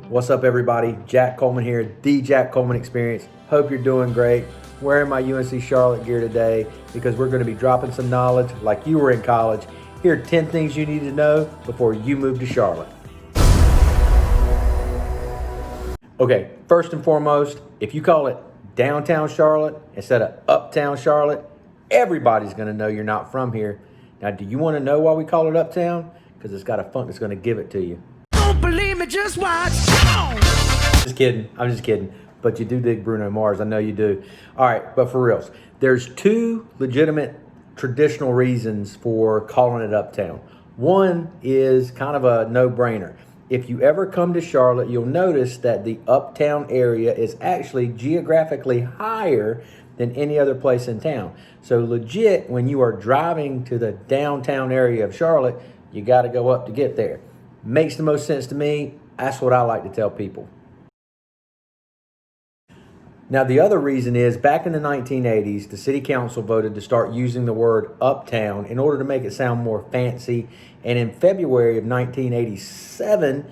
What's up, everybody? Jack Coleman here, the Jack Coleman Experience. Hope you're doing great. Wearing my UNC Charlotte gear today because we're going to be dropping some knowledge like you were in college. Here are 10 things you need to know before you move to Charlotte. Okay, first and foremost, if you call it downtown Charlotte instead of uptown Charlotte, everybody's going to know you're not from here. Now, do you want to know why we call it uptown? Because it's got a funk that's going to give it to you. Don't believe me, just watch. Just kidding. I'm just kidding. But you do dig Bruno Mars. I know you do. All right, but for reals, there's two legitimate traditional reasons for calling it uptown. One is kind of a no-brainer. If you ever come to Charlotte, you'll notice that the uptown area is actually geographically higher than any other place in town. So legit, when you are driving to the downtown area of Charlotte, you got to go up to get there. Makes the most sense to me. That's what I like to tell people. Now, the other reason is back in the 1980s, the city council voted to start using the word uptown in order to make it sound more fancy. And in February of 1987,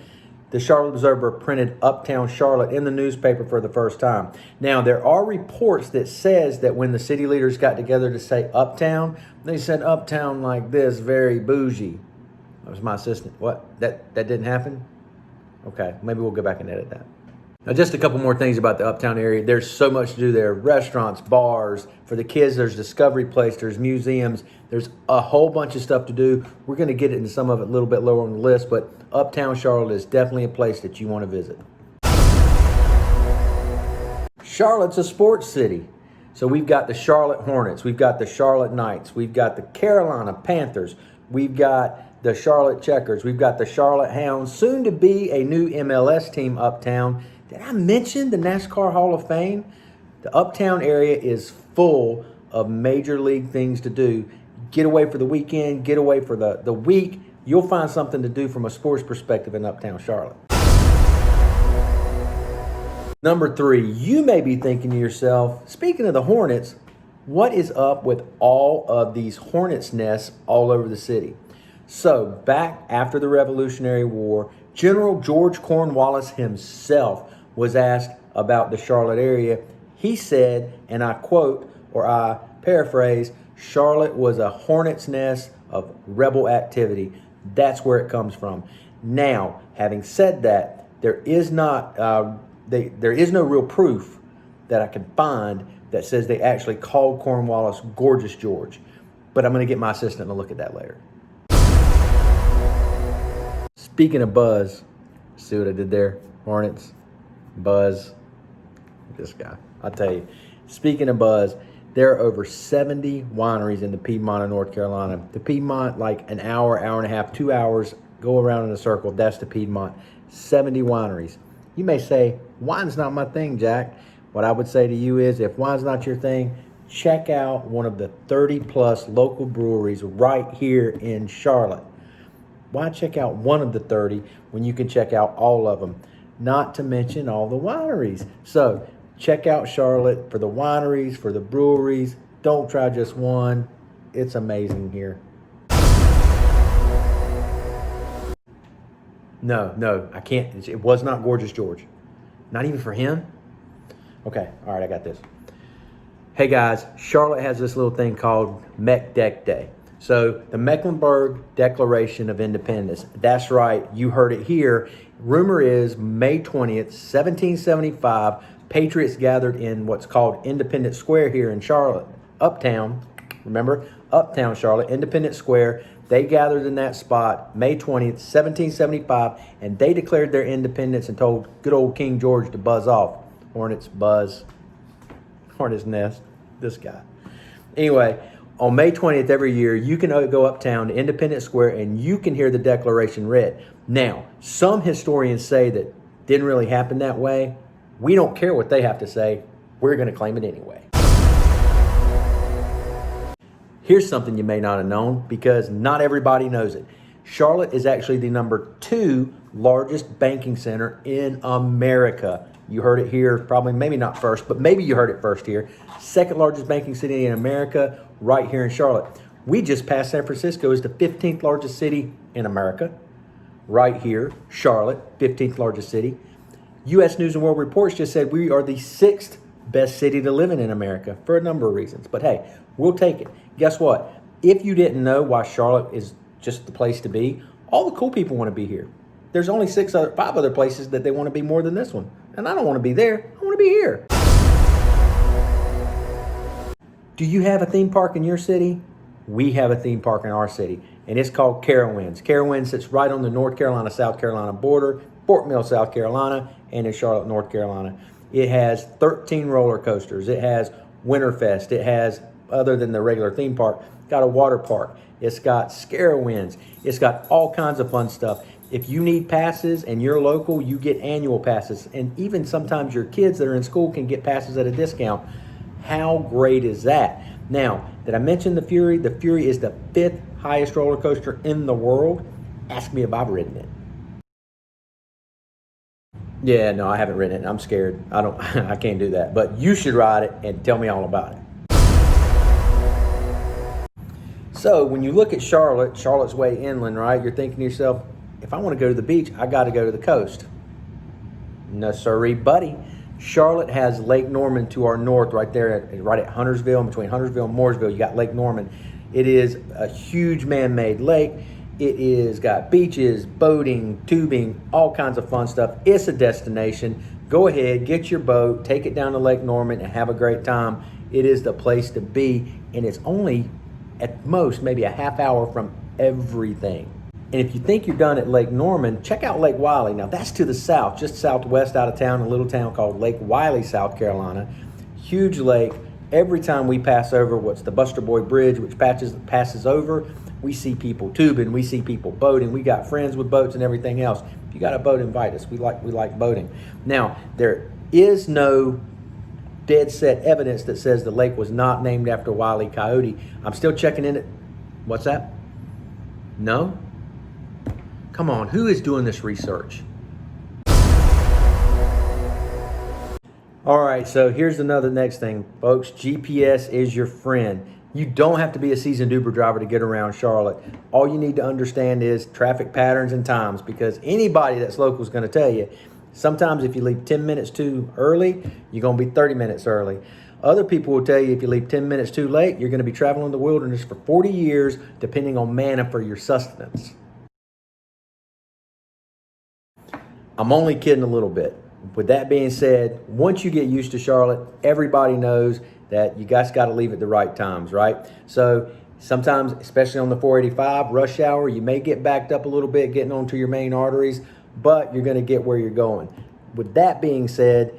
the Charlotte Observer printed Uptown Charlotte in the newspaper for the first time. Now, there are reports that says that when the city leaders got together to say uptown, they said uptown like this, very bougie. That was my assistant. What? That didn't happen? Okay, maybe we'll go back and edit that. Now, just a couple more things about the uptown area. There's so much to do there. Restaurants, bars. For the kids, there's Discovery Place, there's museums. There's a whole bunch of stuff to do. We're going to get into some of it a little bit lower on the list, but uptown Charlotte is definitely a place that you want to visit. Charlotte's a sports city. So we've got the Charlotte Hornets. We've got the Charlotte Knights. We've got the Carolina Panthers. We've got the Charlotte Checkers. We've got the Charlotte Hounds. Soon to be a new MLS team uptown. Did I mention the NASCAR Hall of Fame? The uptown area is full of major league things to do. Get away for the weekend, get away for the week. You'll find something to do from a sports perspective in uptown Charlotte. Number 3, you may be thinking to yourself, speaking of the Hornets, what is up with all of these Hornets nests all over the city? So back after the Revolutionary War, General George Cornwallis himself was asked about the Charlotte area. He said, and I quote, or I paraphrase, Charlotte was a hornet's nest of rebel activity. That's where it comes from. Now, having said that, there is no real proof that I can find that says they actually called Cornwallis Gorgeous George. But I'm going to get my assistant to look at that later. Speaking of buzz, see what I did there? Hornets, buzz, this guy. I'll tell you, speaking of buzz, there are over 70 wineries in the Piedmont of North Carolina. The Piedmont, like an hour, hour and a half, 2 hours, go around in a circle. That's the Piedmont. 70 wineries. You may say, wine's not my thing, Jack. What I would say to you is, if wine's not your thing, check out one of the 30-plus local breweries right here in Charlotte. Why check out one of the 30 when you can check out all of them? Not to mention all the wineries. So check out Charlotte for the wineries, for the breweries. Don't try just one. It's amazing here. No, I can't. It was not Gorgeous George. Not even for him? Okay, all right, I got this. Hey guys, Charlotte has this little thing called Mech Deck Day. So the Mecklenburg Declaration of Independence, that's right, you heard it here. Rumor is May 20th, 1775, patriots gathered in what's called Independence Square here in Charlotte, Uptown. Remember, Uptown Charlotte, Independence Square. They gathered in that spot May 20th, 1775, and they declared their independence and told good old King George to buzz off. Hornets, buzz, Hornets nest, this guy. Anyway, on May 20th every year, you can go uptown to Independence Square and you can hear the Declaration read. Now, some historians say that didn't really happen that way. We don't care what they have to say. We're going to claim it anyway. Here's something you may not have known because not everybody knows it. Charlotte is actually the number 2 largest banking center in America. You heard it here, probably, maybe not first, but maybe you heard it first here. Second largest banking city in America, right here in Charlotte. We just passed San Francisco as the 15th largest city in America. Right here, Charlotte, 15th largest city. U.S. News and World Reports just said we are the 6th best city to live in America for a number of reasons. But hey, we'll take it. Guess what? If you didn't know why Charlotte is just the place to be, all the cool people want to be here. There's only 5 other places that they want to be more than this one. And I don't want to be there. I want to be here. Do you have a theme park in your city? We have a theme park in our city, and it's called Carowinds. Carowinds sits right on the North Carolina-South Carolina border, Fort Mill, South Carolina, and in Charlotte, North Carolina. It has 13 roller coasters. It has Winterfest. It has, other than the regular theme park, got a water park. It's got Scarowinds. It's got all kinds of fun stuff. If you need passes and you're local, you get annual passes. And even sometimes your kids that are in school can get passes at a discount. How great is that? Now, did I mention the Fury? The Fury is the 5th highest roller coaster in the world. Ask me if I've ridden it. Yeah, no, I haven't ridden it. I'm scared. I can't do that. But you should ride it and tell me all about it. So when you look at Charlotte's way inland, right? You're thinking to yourself, if I want to go to the beach, I got to go to the coast. No, sirree, buddy. Charlotte has Lake Norman to our north, right there, right at Huntersville. Between Huntersville and Mooresville, you got Lake Norman. It is a huge man-made lake. It is got beaches, boating, tubing, all kinds of fun stuff. It's a destination. Go ahead, get your boat, take it down to Lake Norman, and have a great time. It is the place to be, and it's only at most maybe a half hour from everything. And if you think you're done at Lake Norman, check out Lake Wiley. Now that's to the south, just southwest out of town, a little town called Lake Wiley, South Carolina. Huge lake. Every time we pass over what's the Buster Boy Bridge, which passes over, we see people tubing, we see people boating. We got friends with boats and everything else. If you got a boat, invite us. We like boating. Now, there is no dead set evidence that says the lake was not named after Wile E. Coyote. I'm still checking in it. What's that? No? Come on, who is doing this research? All right, so here's another next thing, folks. GPS is your friend. You don't have to be a seasoned Uber driver to get around Charlotte. All you need to understand is traffic patterns and times, because anybody that's local is going to tell you, sometimes if you leave 10 minutes too early, you're going to be 30 minutes early. Other people will tell you if you leave 10 minutes too late, you're going to be traveling the wilderness for 40 years, depending on manna for your sustenance. I'm only kidding a little bit. With that being said, once you get used to Charlotte, everybody knows that you guys got to leave at the right times, right? So sometimes, especially on the 485 rush hour, you may get backed up a little bit getting onto your main arteries, but you're going to get where you're going. With that being said,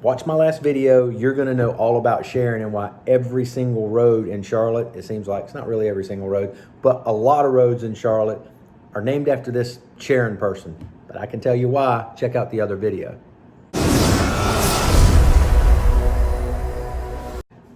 watch my last video. You're going to know all about Sharon and why every single road in Charlotte, it seems like it's not really every single road, but a lot of roads in Charlotte are named after this Sharon person. But I can tell you why. Check out the other video.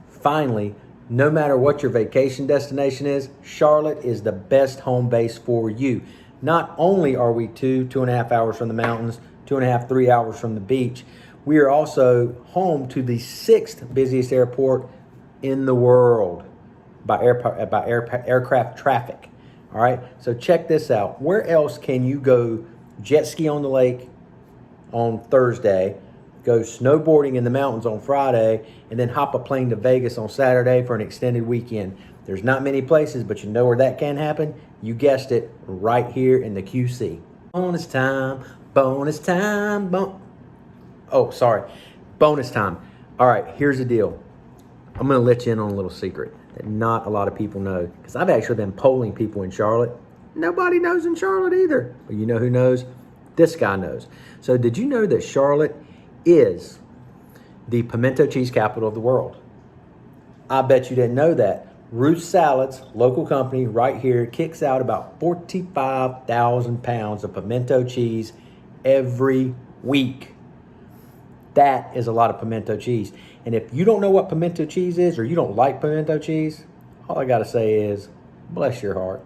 Finally, no matter what your vacation destination is, Charlotte is the best home base for you. Not only are we 2.5 hours from the mountains, 2.5, 3 hours from the beach, we are also home to the 6th busiest airport in the world by aircraft traffic. All right, so check this out. Where else can you go jet ski on the lake on Thursday, go snowboarding in the mountains on Friday, and then hop a plane to Vegas on Saturday for an extended weekend? There's not many places, but you know where that can happen? You guessed it, right here in the QC. Bonus time, bonus time, bonus time. All right, here's the deal. I'm gonna let you in on a little secret that not a lot of people know, because I've actually been polling people in Charlotte. Nobody knows in Charlotte either. But you know who knows? This guy knows. So did you know that Charlotte is the pimento cheese capital of the world? I bet you didn't know that. Ruth's Salads, local company right here, kicks out about 45,000 pounds of pimento cheese every week. That is a lot of pimento cheese. And if you don't know what pimento cheese is, or you don't like pimento cheese, all I got to say is, bless your heart.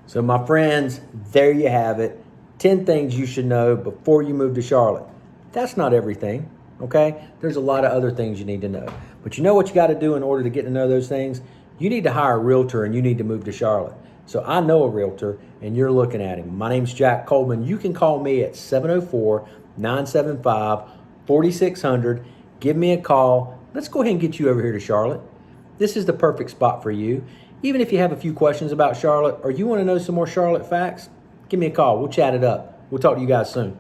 So my friends, there you have it. 10 things you should know before you move to Charlotte. That's not everything, okay? There's a lot of other things you need to know. But you know what you got to do in order to get to know those things? You need to hire a realtor and you need to move to Charlotte. So I know a realtor and you're looking at him. My name's Jack Coleman. You can call me at 975-4600. Give me a call. Let's go ahead and get you over here to Charlotte. This is the perfect spot for you. Even if you have a few questions about Charlotte or you want to know some more Charlotte facts, give me a call. We'll chat it up. We'll talk to you guys soon.